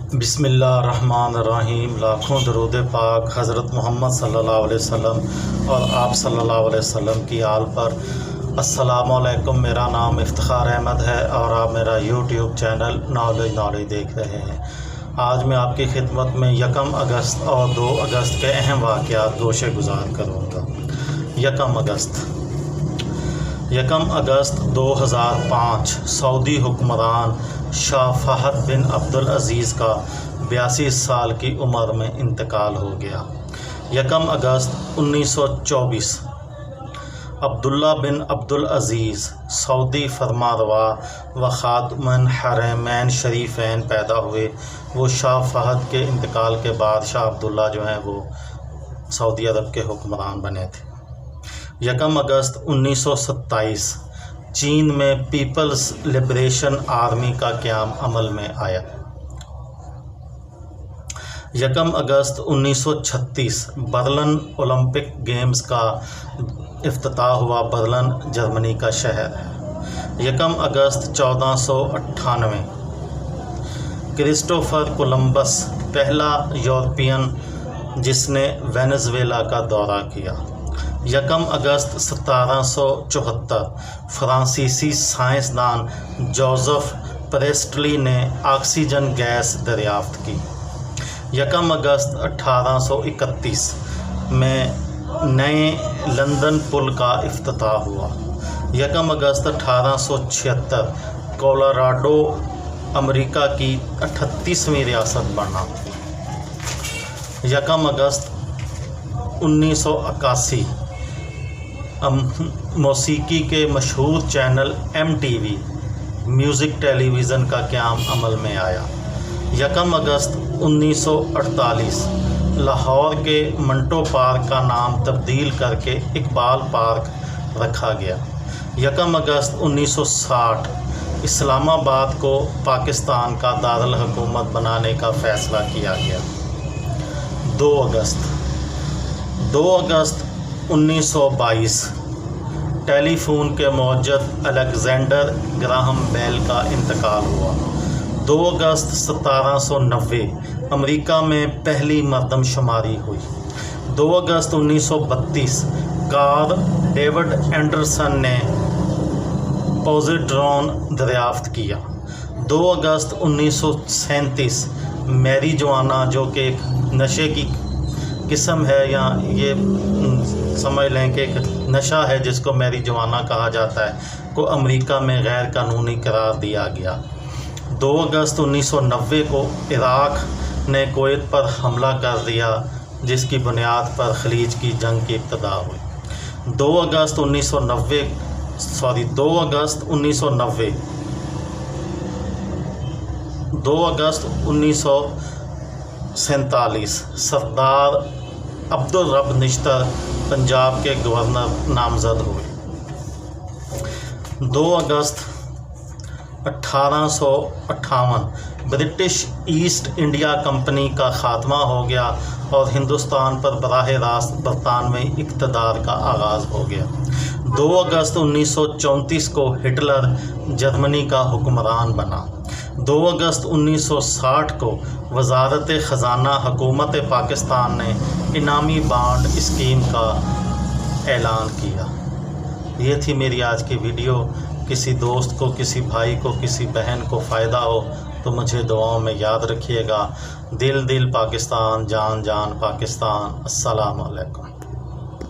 بسم اللہ الرحمن الرحیم۔ لاکھوں درود پاک حضرت محمد صلی اللہ علیہ وسلم اور آپ صلی اللہ علیہ وسلم کی آل پر۔ السلام علیکم، میرا نام افتخار احمد ہے اور آپ میرا یوٹیوب چینل نالج دیکھ رہے ہیں۔ آج میں آپ کی خدمت میں 1 اگست اور 2 اگست کے اہم واقعات گوشے گزار کروں گا۔ 1 اگست 2005 سعودی حکمران شاہ فہد بن عبدالعزیز کا 82 سال کی عمر میں انتقال ہو گیا۔ 1 اگست 1924 عبداللہ بن عبدالعزیز سعودی فرمانروا و خادم الحرمین شریفین پیدا ہوئے۔ وہ شاہ فہد کے انتقال کے بعد شاہ عبداللہ جو ہیں وہ سعودی عرب کے حکمران بنے تھے۔ 1 اگست 1927 چین میں پیپلز لبریشن آرمی کا قیام عمل میں آیا۔ 1 اگست 1936 برلن اولمپک گیمز کا افتتاح ہوا۔ برلن جرمنی کا شہر ہے۔ 1 اگست 1498 کرسٹوفر کولمبس پہلا یورپین جس نے وینزویلا کا دورہ کیا۔ 1 اگست 1774 فرانسیسی سائنسدان جوزف پریسٹلی نے آکسیجن گیس دریافت کی۔ 1 اگست 1831 میں نئے لندن پل کا افتتاح ہوا۔ 1 اگست 1876 کولوراڈو امریکا کی 38ویں ریاست بنا۔ 1 اگست 1981 موسیقی کے مشہور چینل MTV میوزک ٹیلی ویژن کا قیام عمل میں آیا۔ 1 اگست 1948 لاہور کے منٹو پارک کا نام تبدیل کر کے اقبال پارک رکھا گیا۔ 1 اگست 1960 اسلام آباد کو پاکستان کا دارالحکومت بنانے کا فیصلہ کیا گیا۔ 2 اگست 1922 ٹیلی فون کے موجد الیگزینڈر گراہم بیل کا انتقال ہوا۔ 2 اگست 1790 امریکا میں پہلی مردم شماری ہوئی۔ 2 اگست 1932 کار ڈیوڈ اینڈرسن نے پوزیٹرون دریافت کیا۔ 2 اگست 1937 میری جوانا جو کہ ایک نشے کی قسم ہے یا یہ سمجھ لیں کہ ایک نشہ ہے جس کو میری جوانا کہا جاتا ہے، کو امریکہ میں غیر قانونی قرار دیا گیا۔ 2 اگست 1990 کو عراق نے کویت پر حملہ کر دیا جس کی بنیاد پر خلیج کی جنگ کی ابتدا ہوئی۔ 2 اگست 1947 سردار عبدالرب نشتر پنجاب کے گورنر نامزد ہوئے۔ 2 اگست 1858 برٹش ایسٹ انڈیا کمپنی کا خاتمہ ہو گیا اور ہندوستان پر براہ راست برطانوی اقتدار کا آغاز ہو گیا۔ 2 اگست 1934 کو ہٹلر جرمنی کا حکمران بنا۔ 2 اگست 1960 کو وزارت خزانہ حکومت پاکستان نے انعامی بانڈ اسکیم کا اعلان کیا۔ یہ تھی میری آج کی ویڈیو۔ کسی دوست کو، کسی بھائی کو، کسی بہن کو فائدہ ہو تو مجھے دعاؤں میں یاد رکھیے گا۔ دل پاکستان، جان پاکستان۔ السلام علیکم۔